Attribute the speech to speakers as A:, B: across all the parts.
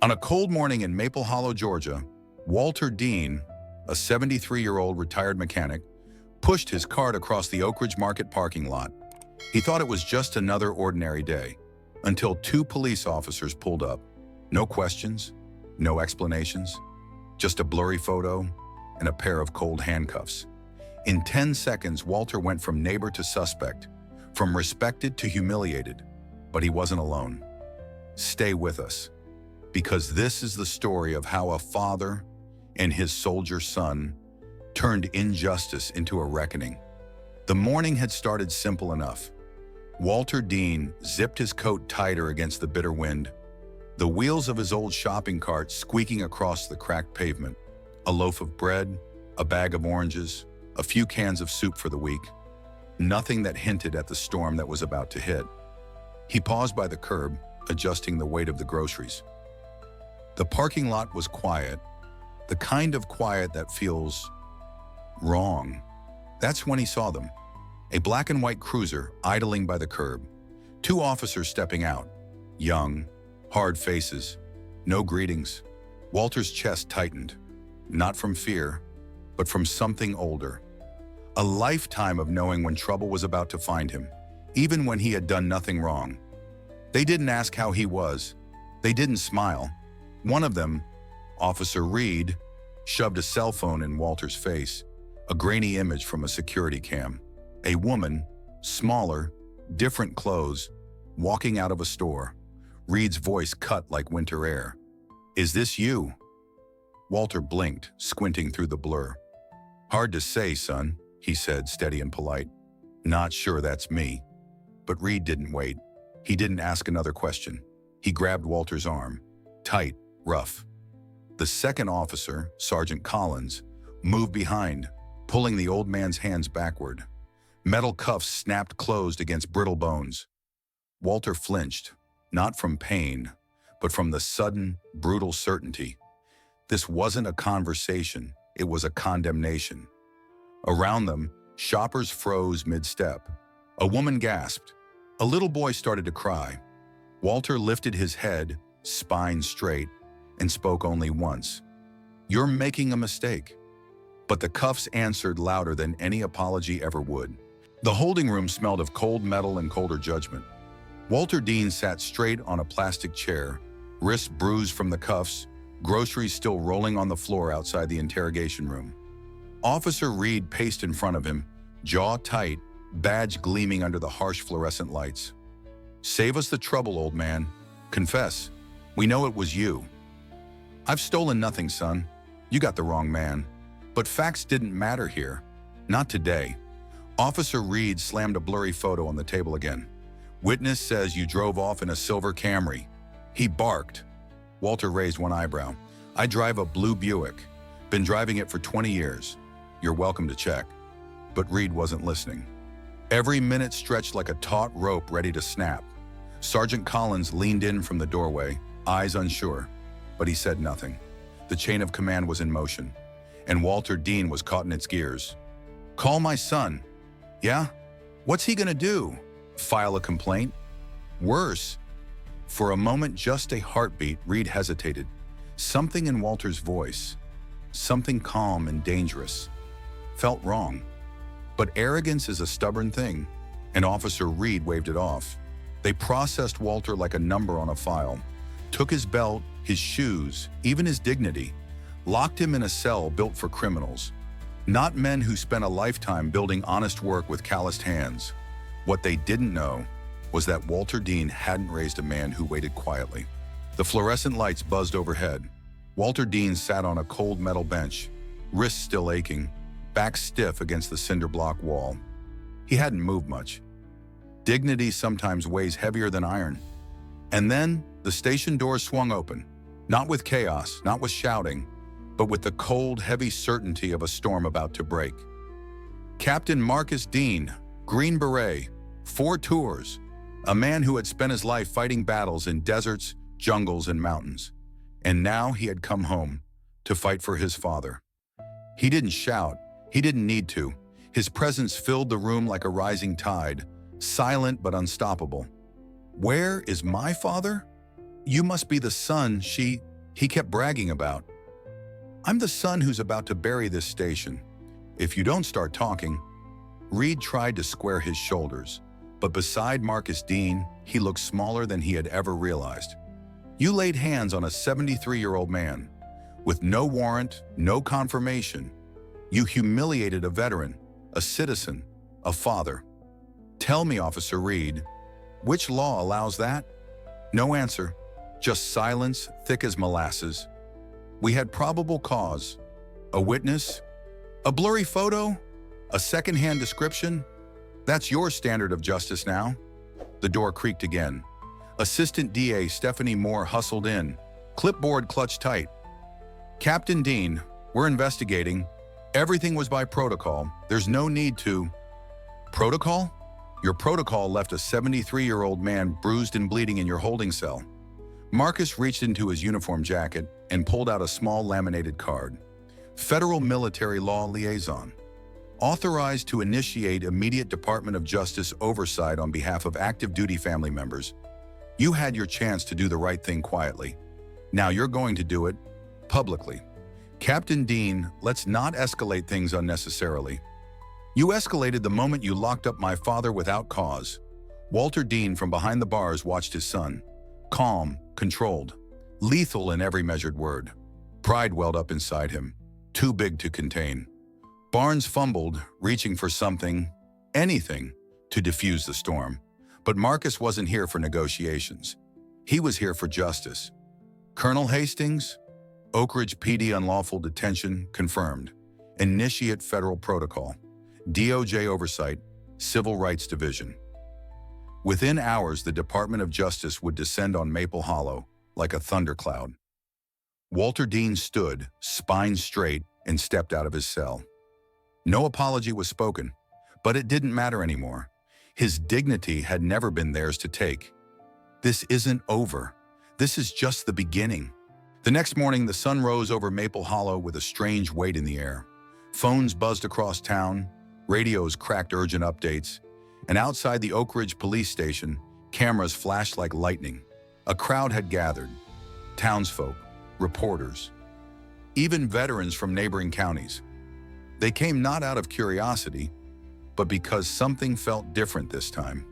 A: On a cold morning in Maple Hollow, Georgia, Walter Dean, a 73-year-old retired mechanic, pushed his cart across the Oak Ridge Market parking lot. He thought it was just another ordinary day, until two police officers pulled up. No questions, no explanations, just a blurry photo and a pair of cold handcuffs. In 10 seconds, Walter went from neighbor to suspect, from respected to humiliated, but he wasn't alone. Stay with us, because this is the story of how a father and his soldier son turned injustice into a reckoning. The morning had started simple enough. Walter Dean zipped his coat tighter against the bitter wind, the wheels of his old shopping cart squeaking across the cracked pavement. A loaf of bread, a bag of oranges, a few cans of soup for the week. Nothing that hinted at the storm that was about to hit. He paused by the curb, adjusting the weight of the groceries. The parking lot was quiet, the kind of quiet that feels wrong. That's when he saw them. A black and white cruiser idling by the curb. Two officers stepping out. Young, hard faces. No greetings. Walter's chest tightened. Not from fear, but from something older. A lifetime of knowing when trouble was about to find him, even when he had done nothing wrong. They didn't ask how he was. They didn't smile. One of them, Officer Reed, shoved a cell phone in Walter's face, a grainy image from a security cam. A woman, smaller, different clothes, walking out of a store. Reed's voice cut like winter air. "Is this you?" Walter blinked, squinting through the blur. "Hard to say, son," he said, steady and polite. "Not sure that's me." But Reed didn't wait. He didn't ask another question. He grabbed Walter's arm, tight, rough. The second officer, Sergeant Collins, moved behind, pulling the old man's hands backward. Metal cuffs snapped closed against brittle bones. Walter flinched, not from pain, but from the sudden, brutal certainty. This wasn't a conversation, it was a condemnation. Around them, shoppers froze mid-step. A woman gasped. A little boy started to cry. Walter lifted his head, spine straight, and spoke only once. "You're making a mistake." But the cuffs answered louder than any apology ever would. The holding room smelled of cold metal and colder judgment. Walter Dean sat straight on a plastic chair, wrists bruised from the cuffs, groceries still rolling on the floor outside the interrogation room. Officer Reed paced in front of him, jaw tight, badge gleaming under the harsh fluorescent lights. "Save us the trouble, old man. Confess. We know it was you." "I've stolen nothing, son. You got the wrong man. But facts didn't matter here. Not today." Officer Reed slammed a blurry photo on the table again. "Witness says you drove off in a silver Camry." He barked. Walter raised one eyebrow. "I drive a blue Buick. Been driving it for 20 years. You're welcome to check." But Reed wasn't listening. Every minute stretched like a taut rope ready to snap. Sergeant Collins leaned in from the doorway, eyes unsure, but he said nothing. The chain of command was in motion, and Walter Dean was caught in its gears. "Call my son." "Yeah? What's he gonna do? File a complaint?" "Worse." For a moment, just a heartbeat, Reed hesitated. Something in Walter's voice, something calm and dangerous, felt wrong. But arrogance is a stubborn thing, and Officer Reed waved it off. They processed Walter like a number on a file, took his belt, his shoes, even his dignity, locked him in a cell built for criminals, not men who spent a lifetime building honest work with calloused hands. What they didn't know was that Walter Dean hadn't raised a man who waited quietly. The fluorescent lights buzzed overhead. Walter Dean sat on a cold metal bench, wrists still aching, back stiff against the cinder block wall. He hadn't moved much. Dignity sometimes weighs heavier than iron. And then the station doors swung open, not with chaos, not with shouting, but with the cold, heavy certainty of a storm about to break. Captain Marcus Dean, Green Beret, 4 tours, a man who had spent his life fighting battles in deserts, jungles, and mountains. And now he had come home to fight for his father. He didn't shout. He didn't need to. His presence filled the room like a rising tide, silent but unstoppable. "Where is my father? You must be the son she..." He kept bragging about, "I'm the son who's about to bury this station. If you don't start talking." Reed tried to square his shoulders, but beside Marcus Dean, he looked smaller than he had ever realized. "You laid hands on a 73-year-old man. With no warrant, no confirmation. You humiliated a veteran, a citizen, a father. Tell me, Officer Reed, which law allows that?" No answer, just silence thick as molasses. "We had probable cause. A witness? A blurry photo? A second-hand description? That's your standard of justice now." The door creaked again. Assistant DA Stephanie Moore hustled in, clipboard clutched tight. "Captain Dean, we're investigating. Everything was by protocol. There's no need to..." "Protocol? Your protocol left a 73-year-old man bruised and bleeding in your holding cell." Marcus reached into his uniform jacket and pulled out a small laminated card. "Federal Military Law Liaison. Authorized to initiate immediate Department of Justice oversight on behalf of active duty family members. You had your chance to do the right thing quietly. Now you're going to do it publicly. Captain Dean, let's not escalate things unnecessarily. You escalated the moment you locked up my father without cause." Walter Dean from behind the bars watched his son. Calm, controlled, lethal in every measured word. Pride welled up inside him, too big to contain. Barnes fumbled, reaching for something, anything, to diffuse the storm. But Marcus wasn't here for negotiations. He was here for justice. "Colonel Hastings? Oak Ridge PD unlawful detention confirmed. Initiate federal protocol. DOJ oversight, Civil Rights Division." Within hours, the Department of Justice would descend on Maple Hollow like a thundercloud. Walter Dean stood, spine straight, and stepped out of his cell. No apology was spoken, but it didn't matter anymore. His dignity had never been theirs to take. This isn't over. This is just the beginning. The next morning, the sun rose over Maple Hollow with a strange weight in the air. Phones buzzed across town, radios cracked urgent updates, and outside the Oak Ridge police station, cameras flashed like lightning. A crowd had gathered. Townsfolk, reporters, even veterans from neighboring counties. They came not out of curiosity, but because something felt different this time.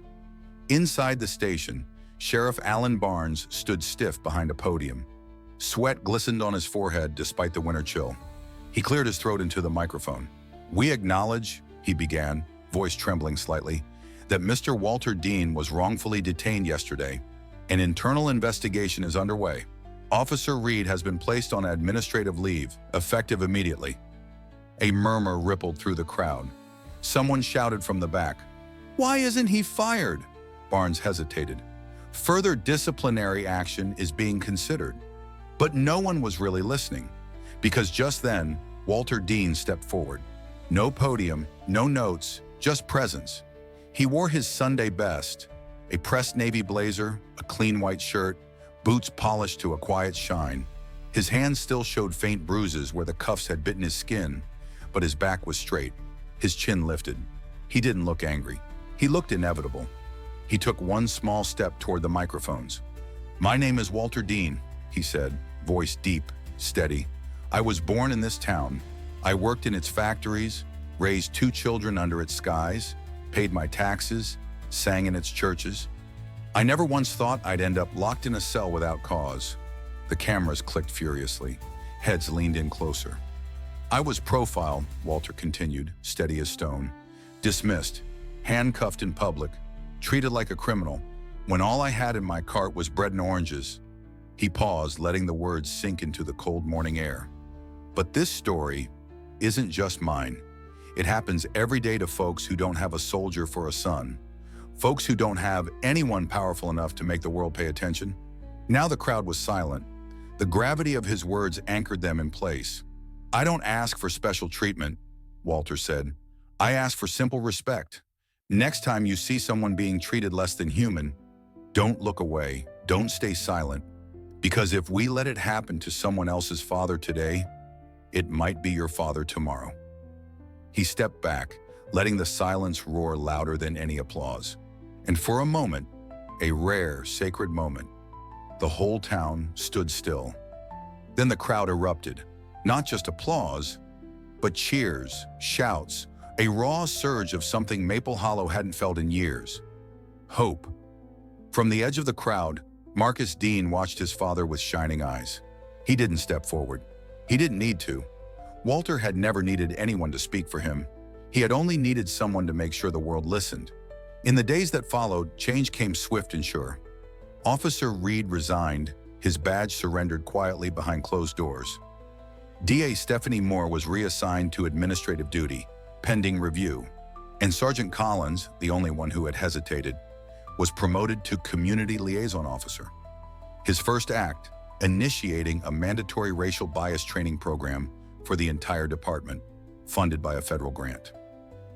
A: Inside the station, Sheriff Alan Barnes stood stiff behind a podium. Sweat glistened on his forehead despite the winter chill. He cleared his throat into the microphone. "We acknowledge," he began, voice trembling slightly, "that Mr. Walter Dean was wrongfully detained yesterday. An internal investigation is underway. Officer Reed has been placed on administrative leave, effective immediately." A murmur rippled through the crowd. Someone shouted from the back, "Why isn't he fired?" Barnes hesitated. "Further disciplinary action is being considered." But no one was really listening, because just then, Walter Dean stepped forward. No podium, no notes, just presence. He wore his Sunday best, a pressed navy blazer, a clean white shirt, boots polished to a quiet shine. His hands still showed faint bruises where the cuffs had bitten his skin, but his back was straight, his chin lifted. He didn't look angry. He looked inevitable. He took one small step toward the microphones. "My name is Walter Dean," he said, voice deep, steady. "I was born in this town. I worked in its factories, raised 2 children under its skies, paid my taxes, sang in its churches. I never once thought I'd end up locked in a cell without cause." The cameras clicked furiously. Heads leaned in closer. "I was profiled," Walter continued, steady as stone. "Dismissed, handcuffed in public, treated like a criminal, when all I had in my cart was bread and oranges." He paused, letting the words sink into the cold morning air. "But this story isn't just mine. It happens every day to folks who don't have a soldier for a son, folks who don't have anyone powerful enough to make the world pay attention." Now the crowd was silent. The gravity of his words anchored them in place. "I don't ask for special treatment," Walter said. "I ask for simple respect. Next time you see someone being treated less than human, don't look away, don't stay silent. Because if we let it happen to someone else's father today, it might be your father tomorrow." He stepped back, letting the silence roar louder than any applause. And for a moment, a rare, sacred moment, the whole town stood still. Then the crowd erupted. Not just applause, but cheers, shouts, a raw surge of something Maple Hollow hadn't felt in years. Hope. From the edge of the crowd, Marcus Dean watched his father with shining eyes. He didn't step forward. He didn't need to. Walter had never needed anyone to speak for him. He had only needed someone to make sure the world listened. In the days that followed, change came swift and sure. Officer Reed resigned, his badge surrendered quietly behind closed doors. DA Stephanie Moore was reassigned to administrative duty, pending review, and Sergeant Collins, the only one who had hesitated, was promoted to community liaison officer. His first act, initiating a mandatory racial bias training program for the entire department, funded by a federal grant.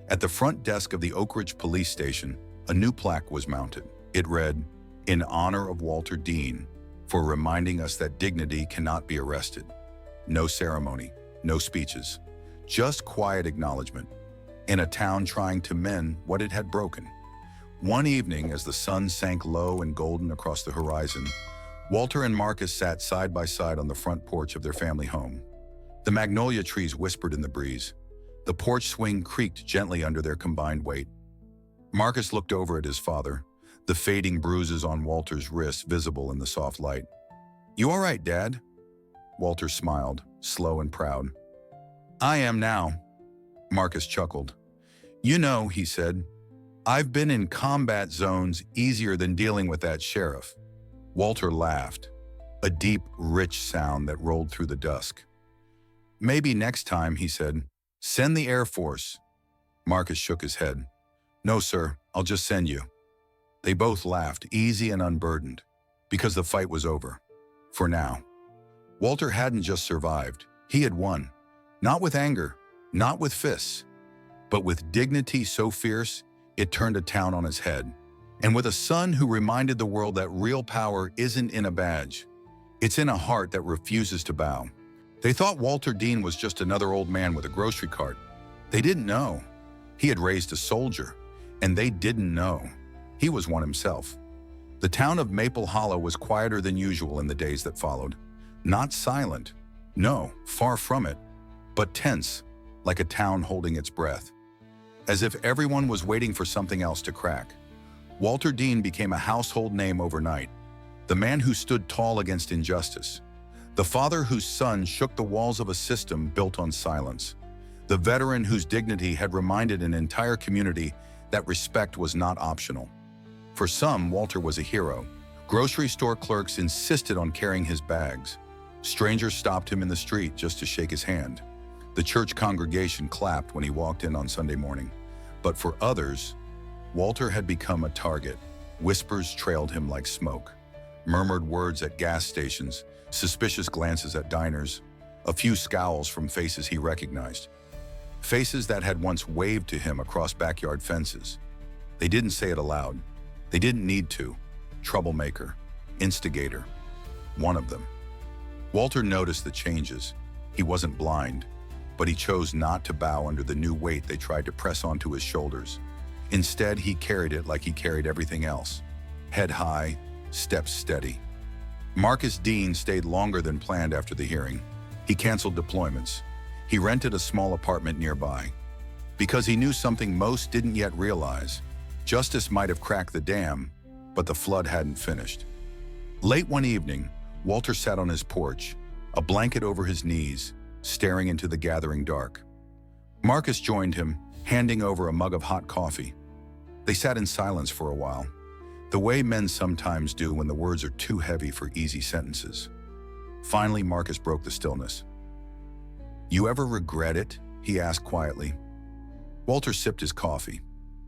A: At the front desk of the Oak Ridge Police Station, a new plaque was mounted. It read, "In honor of Walter Dean, for reminding us that dignity cannot be arrested." No ceremony, no speeches, just quiet acknowledgement in a town trying to mend what it had broken. One evening, as the sun sank low and golden across the horizon, Walter and Marcus sat side by side on the front porch of their family home. The magnolia trees whispered in the breeze. The porch swing creaked gently under their combined weight. Marcus looked over at his father, the fading bruises on Walter's wrists visible in the soft light. "You all right, Dad?" Walter smiled, slow and proud. "I am now." Marcus chuckled. "You know," he said, "I've been in combat zones easier than dealing with that sheriff." Walter laughed, a deep, rich sound that rolled through the dusk. "Maybe next time," he said. "Send the Air Force." Marcus shook his head. "No, sir, I'll just send you." They both laughed, easy and unburdened, because the fight was over. For now. Walter hadn't just survived, he had won. Not with anger, not with fists, but with dignity so fierce it turned a town on his head. And with a son who reminded the world that real power isn't in a badge, it's in a heart that refuses to bow. They thought Walter Dean was just another old man with a grocery cart. They didn't know. He had raised a soldier, and they didn't know. He was one himself. The town of Maple Hollow was quieter than usual in the days that followed. Not silent, no, far from it, but tense, like a town holding its breath. As if everyone was waiting for something else to crack. Walter Dean became a household name overnight. The man who stood tall against injustice. The father whose son shook the walls of a system built on silence. The veteran whose dignity had reminded an entire community that respect was not optional. For some, Walter was a hero. Grocery store clerks insisted on carrying his bags. Strangers stopped him in the street just to shake his hand. The church congregation clapped when he walked in on Sunday morning. But for others, Walter had become a target. Whispers trailed him like smoke. Murmured words at gas stations, suspicious glances at diners, a few scowls from faces he recognized. Faces that had once waved to him across backyard fences. They didn't say it aloud. They didn't need to. Troublemaker, instigator, one of them. Walter noticed the changes. He wasn't blind, but he chose not to bow under the new weight they tried to press onto his shoulders. Instead, he carried it like he carried everything else. Head high, steps steady. Marcus Dean stayed longer than planned after the hearing. He canceled deployments. He rented a small apartment nearby. Because he knew something most didn't yet realize. Justice might have cracked the dam, but the flood hadn't finished. Late one evening, Walter sat on his porch, a blanket over his knees, staring into the gathering dark. Marcus joined him, handing over a mug of hot coffee. They sat in silence for a while, the way men sometimes do when the words are too heavy for easy sentences. Finally, Marcus broke the stillness. "You ever regret it?" he asked quietly. Walter sipped his coffee.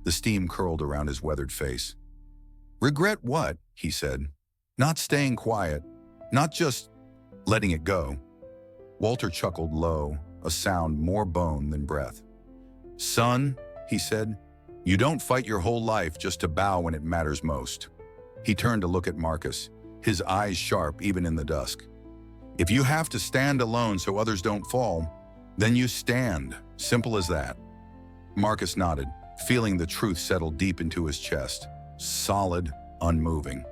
A: The steam curled around his weathered face. "Regret what?" he said. "Not staying quiet, not just letting it go." Walter chuckled low, a sound more bone than breath. "Son," he said, "you don't fight your whole life just to bow when it matters most." He turned to look at Marcus, his eyes sharp even in the dusk. "If you have to stand alone so others don't fall, then you stand, simple as that." Marcus nodded, feeling the truth settle deep into his chest, solid, unmoving.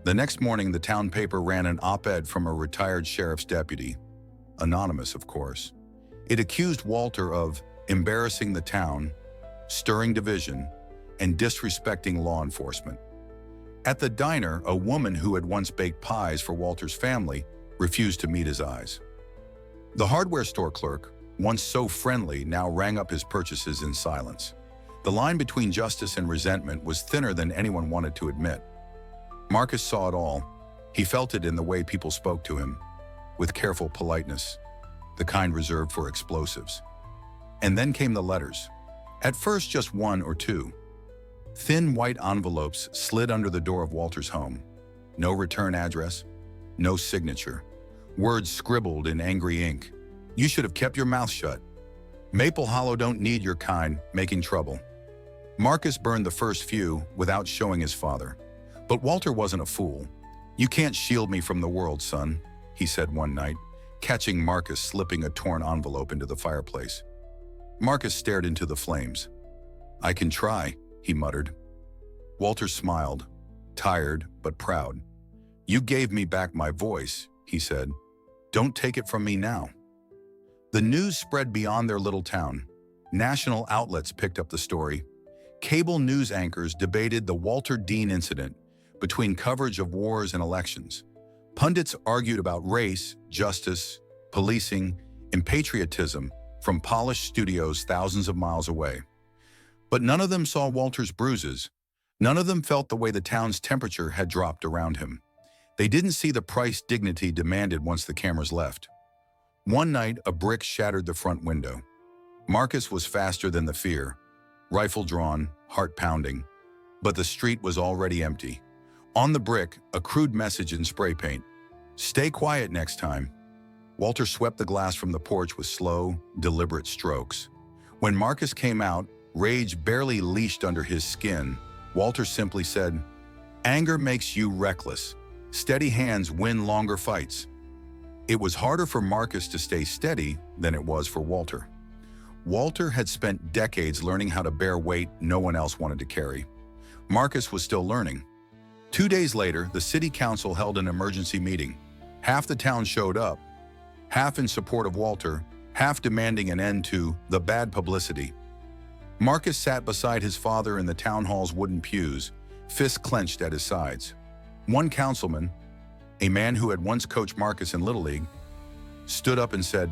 A: The next morning, the town paper ran an op-ed from a retired sheriff's deputy, anonymous, of course. It accused Walter of embarrassing the town, stirring division, and disrespecting law enforcement. At the diner, a woman who had once baked pies for Walter's family refused to meet his eyes. The hardware store clerk, once so friendly, now rang up his purchases in silence. The line between justice and resentment was thinner than anyone wanted to admit. Marcus saw it all. He felt it in the way people spoke to him, with careful politeness, the kind reserved for explosives. And then came the letters. At first, just one or two. Thin white envelopes slid under the door of Walter's home. No return address, no signature. Words scribbled in angry ink. You should have kept your mouth shut. Maple Hollow don't need your kind making trouble. Marcus burned the first few without showing his father. But Walter wasn't a fool. You can't shield me from the world, son, he said one night, catching Marcus slipping a torn envelope into the fireplace. Marcus stared into the flames. I can try, he muttered. Walter smiled, tired but proud. You gave me back my voice, he said. Don't take it from me now. The news spread beyond their little town. National outlets picked up the story. Cable news anchors debated the Walter Dean incident between coverage of wars and elections. Pundits argued about race, justice, policing, and patriotism from polished studios thousands of miles away. But none of them saw Walter's bruises. None of them felt the way the town's temperature had dropped around him. They didn't see the price dignity demanded once the cameras left. One night, a brick shattered the front window. Marcus was faster than the fear, rifle drawn, heart pounding. But the street was already empty. On the brick, a crude message in spray paint. Stay quiet next time. Walter swept the glass from the porch with slow, deliberate strokes. When Marcus came out, rage barely leashed under his skin. Walter simply said, Anger makes you reckless. Steady hands win longer fights. It was harder for Marcus to stay steady than it was for Walter. Walter had spent decades learning how to bear weight no one else wanted to carry. Marcus was still learning. 2 days later, the city council held an emergency meeting. Half the town showed up, half in support of Walter, half demanding an end to the bad publicity. Marcus sat beside his father in the town hall's wooden pews, fists clenched at his sides. One councilman, a man who had once coached Marcus in Little League, stood up and said,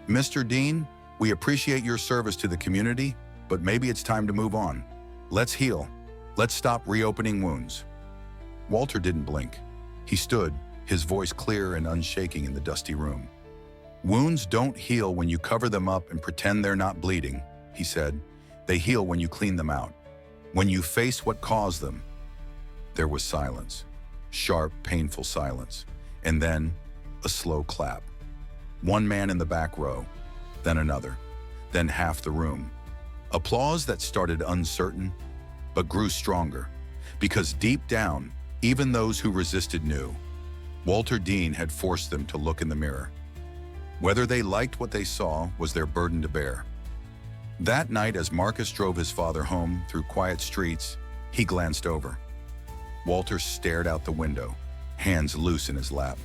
A: Mr. Dean, we appreciate your service to the community, but maybe it's time to move on. Let's heal. Let's stop reopening wounds. Walter didn't blink. He stood, his voice clear and unshaking in the dusty room. Wounds don't heal when you cover them up and pretend they're not bleeding, he said. They heal when you clean them out, when you face what caused them. There was silence, sharp, painful silence, and then a slow clap. One man in the back row, then another, then half the room. Applause that started uncertain, but grew stronger, because deep down, even those who resisted knew. Walter Dean had forced them to look in the mirror. Whether they liked what they saw was their burden to bear. That night, as Marcus drove his father home through quiet streets, he glanced over. Walter stared out the window, hands loose in his lap.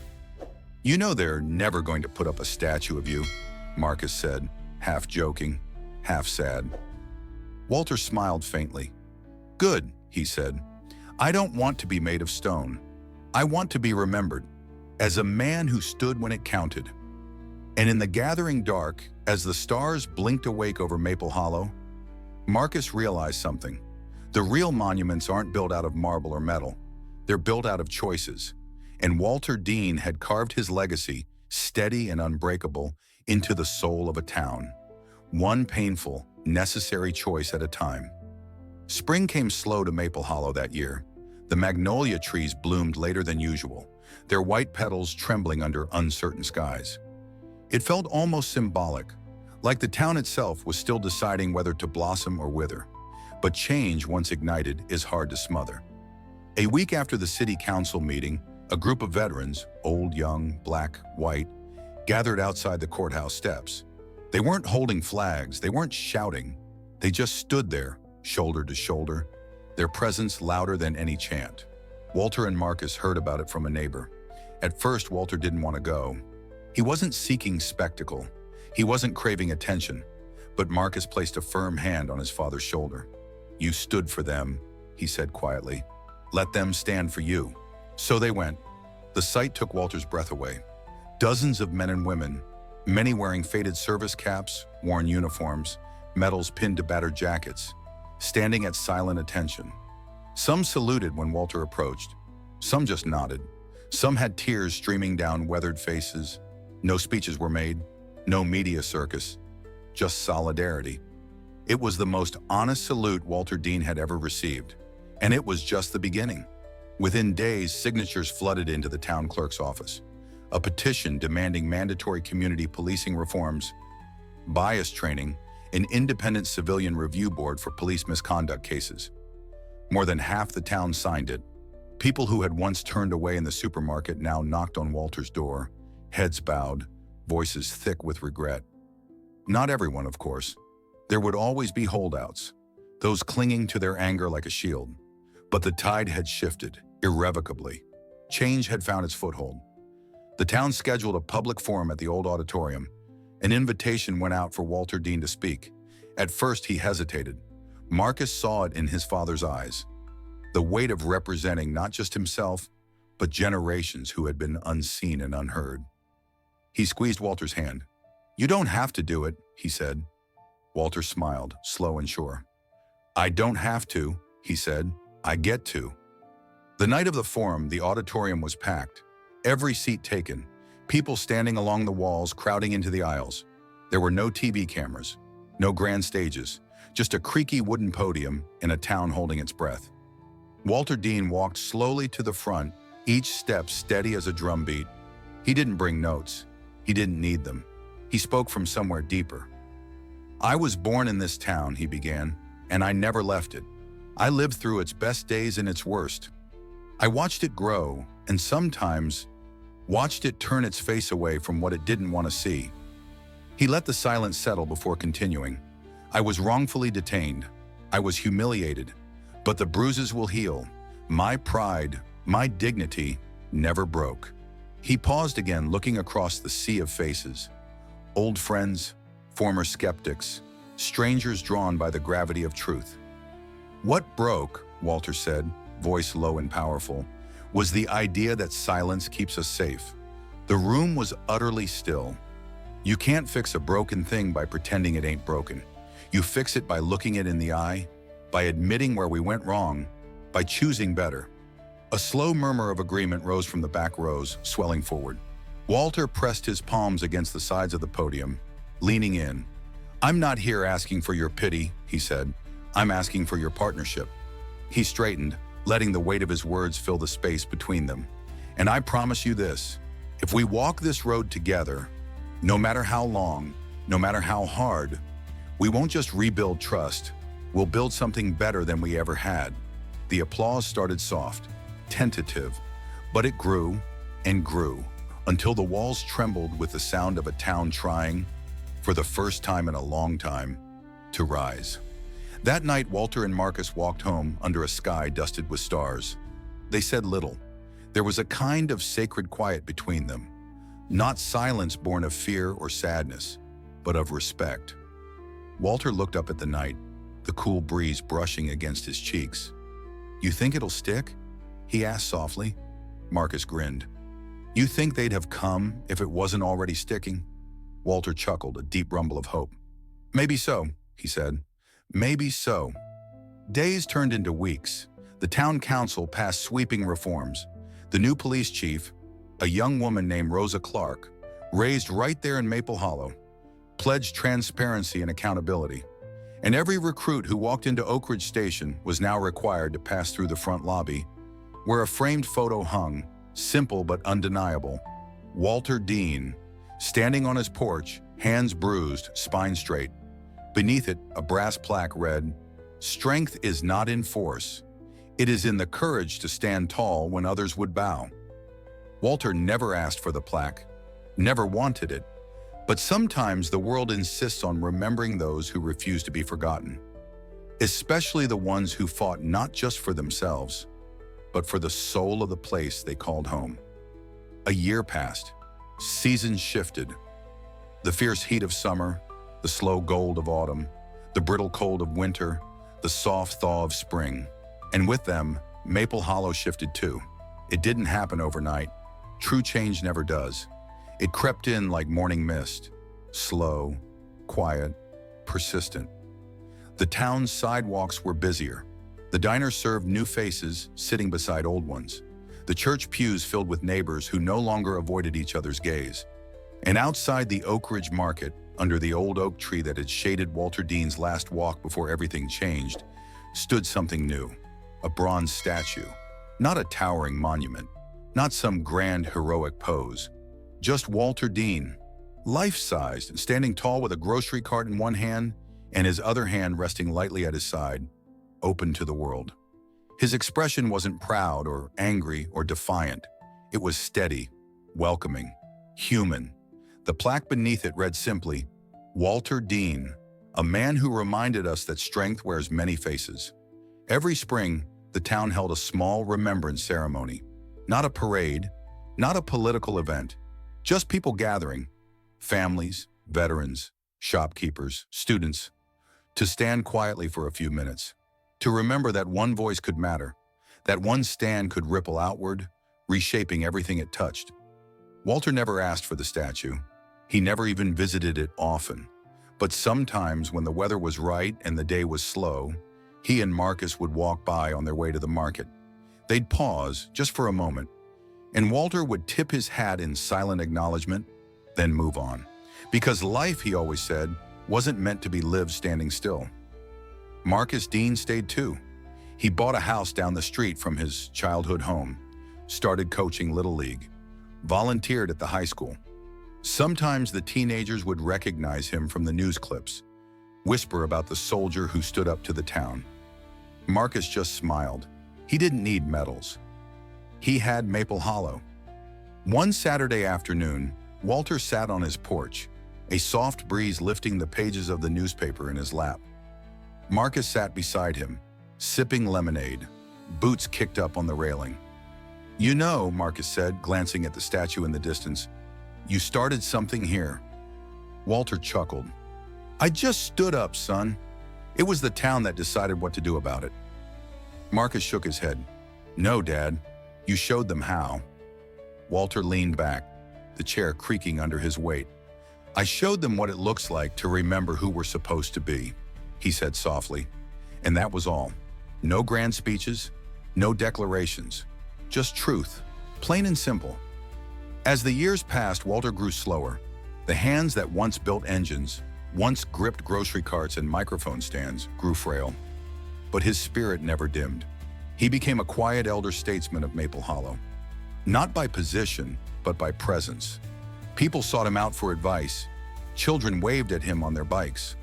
A: You know they're never going to put up a statue of you, Marcus said, half joking, half sad. Walter smiled faintly. Good, he said. I don't want to be made of stone. I want to be remembered as a man who stood when it counted. And in the gathering dark, as the stars blinked awake over Maple Hollow, Marcus realized something. The real monuments aren't built out of marble or metal. They're built out of choices. And Walter Dean had carved his legacy, steady and unbreakable, into the soul of a town. One painful, necessary choice at a time. Spring came slow to Maple Hollow that year. The magnolia trees bloomed later than usual, their white petals trembling under uncertain skies. It felt almost symbolic, like the town itself was still deciding whether to blossom or wither. But change, once ignited, is hard to smother. A week after the city council meeting, a group of veterans, old, young, black, white, gathered outside the courthouse steps. They weren't holding flags, they weren't shouting. They just stood there, shoulder to shoulder, their presence louder than any chant. Walter and Marcus heard about it from a neighbor. At first, Walter didn't want to go. He wasn't seeking spectacle. He wasn't craving attention. But Marcus placed a firm hand on his father's shoulder. "You stood for them," he said quietly. "Let them stand for you." So they went. The sight took Walter's breath away. Dozens of men and women, many wearing faded service caps, worn uniforms, medals pinned to battered jackets, standing at silent attention. Some saluted when Walter approached. Some just nodded. Some had tears streaming down weathered faces. No speeches were made, no media circus, just solidarity. It was the most honest salute Walter Dean had ever received, and it was just the beginning. Within days, signatures flooded into the town clerk's office. A petition demanding mandatory community policing reforms, bias training, an independent civilian review board for police misconduct cases. More than half the town signed it. People who had once turned away in the supermarket now knocked on Walter's door, heads bowed, voices thick with regret. Not everyone, of course. There would always be holdouts, those clinging to their anger like a shield. But the tide had shifted, irrevocably. Change had found its foothold. The town scheduled a public forum at the old auditorium. An invitation went out for Walter Dean to speak. At first, he hesitated. Marcus saw it in his father's eyes. The weight of representing not just himself, but generations who had been unseen and unheard. He squeezed Walter's hand. "You don't have to do it," he said. Walter smiled, slow and sure. "I don't have to," he said. "I get to." The night of the forum, the auditorium was packed. Every seat taken, people standing along the walls, crowding into the aisles. There were no TV cameras, no grand stages, just a creaky wooden podium and a town holding its breath. Walter Dean walked slowly to the front, each step steady as a drumbeat. He didn't bring notes. He didn't need them. He spoke from somewhere deeper. "I was born in this town," he began, "and I never left it. I lived through its best days and its worst. I watched it grow, and sometimes watched it turn its face away from what it didn't want to see." He let the silence settle before continuing. "I was wrongfully detained. I was humiliated. But the bruises will heal. My pride, my dignity, never broke." He paused again, looking across the sea of faces. Old friends, former skeptics, strangers drawn by the gravity of truth. "What broke," Walter said, voice low and powerful, "was the idea that silence keeps us safe." The room was utterly still. You can't fix a broken thing by pretending it ain't broken. You fix it by looking it in the eye, by admitting where we went wrong, by choosing better. A slow murmur of agreement rose from the back rows, swelling forward. Walter pressed his palms against the sides of the podium, leaning in. "I'm not here asking for your pity," he said. "I'm asking for your partnership." He straightened, letting the weight of his words fill the space between them. "And I promise you this, if we walk this road together, no matter how long, no matter how hard, we won't just rebuild trust, we'll build something better than we ever had." The applause started soft, tentative, but it grew and grew until the walls trembled with the sound of a town trying, for the first time in a long time, to rise. That night, Walter and Marcus walked home under a sky dusted with stars. They said little. There was a kind of sacred quiet between them, not silence born of fear or sadness, but of respect. Walter looked up at the night, the cool breeze brushing against his cheeks. "You think it'll stick?" he asked softly. Marcus grinned. "You think they'd have come if it wasn't already sticking?" Walter chuckled, a deep rumble of hope. "Maybe so," he said. "Maybe so." Days turned into weeks. The town council passed sweeping reforms. The new police chief, a young woman named Rosa Clark, raised right there in Maple Hollow, pledged transparency and accountability. And every recruit who walked into Oak Ridge Station was now required to pass through the front lobby, where a framed photo hung, simple but undeniable. Walter Dean, standing on his porch, hands bruised, spine straight. Beneath it, a brass plaque read, "Strength is not in force. It is in the courage to stand tall when others would bow." Walter never asked for the plaque, never wanted it, but sometimes the world insists on remembering those who refuse to be forgotten, especially the ones who fought not just for themselves, but for the soul of the place they called home. A year passed. Seasons shifted. The fierce heat of summer, the slow gold of autumn, the brittle cold of winter, the soft thaw of spring. And with them, Maple Hollow shifted too. It didn't happen overnight. True change never does. It crept in like morning mist, slow, quiet, persistent. The town's sidewalks were busier. The diners served new faces, sitting beside old ones. The church pews filled with neighbors who no longer avoided each other's gaze. And outside the Oak Ridge Market, under the old oak tree that had shaded Walter Dean's last walk before everything changed, stood something new, a bronze statue. Not a towering monument, not some grand heroic pose. Just Walter Dean, life-sized and standing tall with a grocery cart in one hand and his other hand resting lightly at his side, open to the world. His expression wasn't proud or angry or defiant. It was steady, welcoming, human. The plaque beneath it read simply, Walter Dean, a man who reminded us that strength wears many faces. Every spring, the town held a small remembrance ceremony. Not a parade, not a political event, just people gathering, families, veterans, shopkeepers, students, to stand quietly for a few minutes, to remember that one voice could matter, that one stand could ripple outward, reshaping everything it touched. Walter never asked for the statue. He never even visited it often. But sometimes when the weather was right and the day was slow, he and Marcus would walk by on their way to the market. They'd pause just for a moment, and Walter would tip his hat in silent acknowledgement, then move on. Because life, he always said, wasn't meant to be lived standing still. Marcus Dean stayed too. He bought a house down the street from his childhood home, started coaching Little League, volunteered at the high school. Sometimes the teenagers would recognize him from the news clips, whisper about the soldier who stood up to the town. Marcus just smiled. He didn't need medals. He had Maple Hollow. One Saturday afternoon, Walter sat on his porch, a soft breeze lifting the pages of the newspaper in his lap. Marcus sat beside him, sipping lemonade, boots kicked up on the railing. "You know," Marcus said, glancing at the statue in the distance, "you started something here." Walter chuckled. "I just stood up, son. It was the town that decided what to do about it." Marcus shook his head. "No, Dad. You showed them how." Walter leaned back, the chair creaking under his weight. "I showed them what it looks like to remember who we're supposed to be," he said softly. And that was all. No grand speeches, no declarations, just truth, plain and simple. As the years passed, Walter grew slower. The hands that once built engines, once gripped grocery carts and microphone stands, grew frail. But his spirit never dimmed. He became a quiet elder statesman of Maple Hollow. Not by position, but by presence. People sought him out for advice. Children waved at him on their bikes.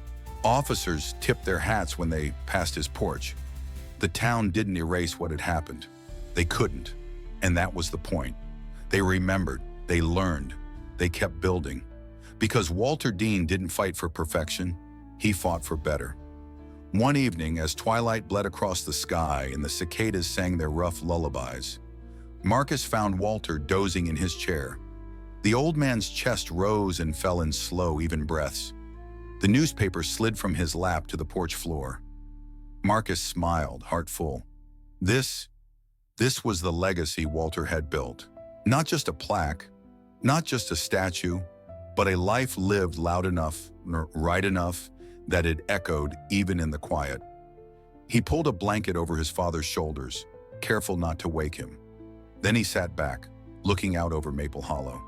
A: Officers tipped their hats when they passed his porch. The town didn't erase what had happened. They couldn't. And that was the point. They remembered, they learned, they kept building. Because Walter Dean didn't fight for perfection, he fought for better. One evening, as twilight bled across the sky and the cicadas sang their rough lullabies, Marcus found Walter dozing in his chair. The old man's chest rose and fell in slow, even breaths. The newspaper slid from his lap to the porch floor. Marcus smiled, heart full. This was the legacy Walter had built. Not just a plaque, not just a statue, but a life lived loud enough, right enough, that it echoed even in the quiet. He pulled a blanket over his father's shoulders, careful not to wake him. Then he sat back, looking out over Maple Hollow,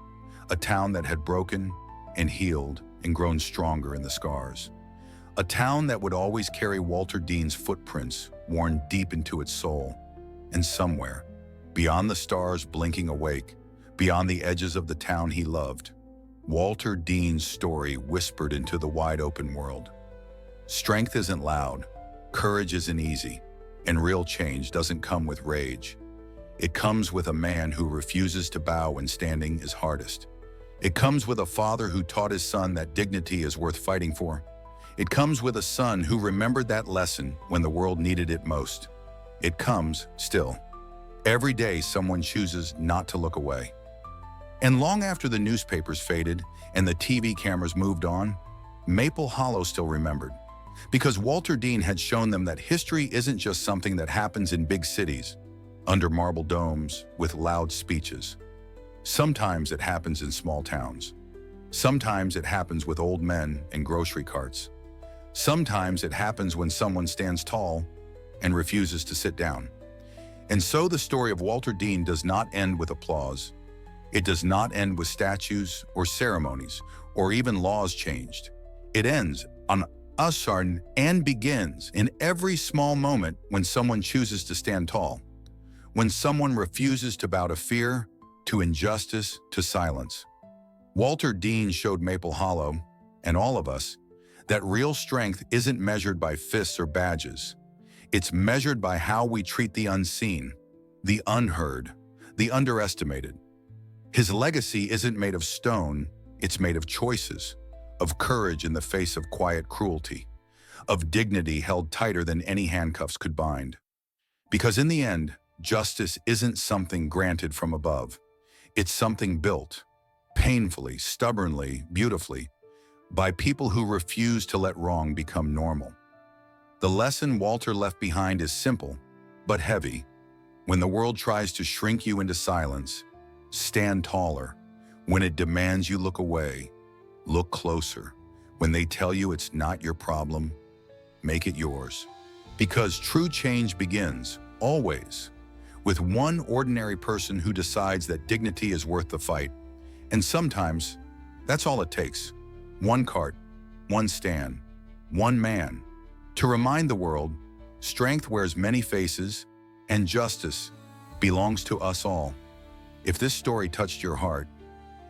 A: a town that had broken and healed and grown stronger in the scars. A town that would always carry Walter Dean's footprints worn deep into its soul. And somewhere, beyond the stars blinking awake, beyond the edges of the town he loved, Walter Dean's story whispered into the wide-open world. Strength isn't loud, courage isn't easy, and real change doesn't come with rage. It comes with a man who refuses to bow when standing is hardest. It comes with a father who taught his son that dignity is worth fighting for. It comes with a son who remembered that lesson when the world needed it most. It comes, still, Every day, someone chooses not to look away. And long after the newspapers faded and the TV cameras moved on, Maple Hollow still remembered. Because Walter Dean had shown them that history isn't just something that happens in big cities, under marble domes, with loud speeches. Sometimes it happens in small towns. Sometimes it happens with old men and grocery carts. Sometimes it happens when someone stands tall and refuses to sit down. And so the story of Walter Dean does not end with applause. It does not end with statues or ceremonies or even laws changed. It ends on Usarn and begins in every small moment when someone chooses to stand tall, when someone refuses to bow to fear, to injustice, to silence. Walter Dean showed Maple Hollow, and all of us, that real strength isn't measured by fists or badges. It's measured by how we treat the unseen, the unheard, the underestimated. His legacy isn't made of stone, it's made of choices, of courage in the face of quiet cruelty, of dignity held tighter than any handcuffs could bind. Because in the end, justice isn't something granted from above. It's something built, painfully, stubbornly, beautifully, by people who refuse to let wrong become normal. The lesson Walter left behind is simple, but heavy. When the world tries to shrink you into silence, stand taller. When it demands you look away, look closer. When they tell you it's not your problem, make it yours. Because true change begins, always, with one ordinary person who decides that dignity is worth the fight. And sometimes, that's all it takes. One cart, one stand, one man, to remind the world, strength wears many faces, and justice belongs to us all. If this story touched your heart,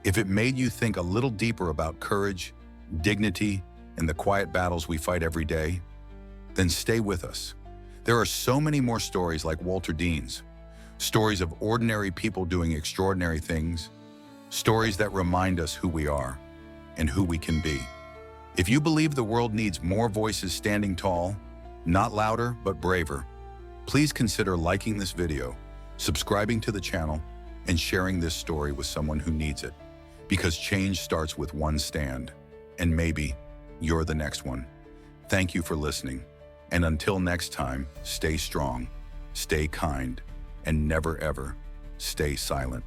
A: if it made you think a little deeper about courage, dignity, and the quiet battles we fight every day, then stay with us. There are so many more stories like Walter Dean's, stories of ordinary people doing extraordinary things, stories that remind us who we are and who we can be. If you believe the world needs more voices standing tall, not louder but braver, please consider liking this video, subscribing to the channel, and sharing this story with someone who needs it. Because change starts with one stand, and maybe you're the next one. Thank you for listening, and until next time, stay strong, stay kind, and never ever stay silent.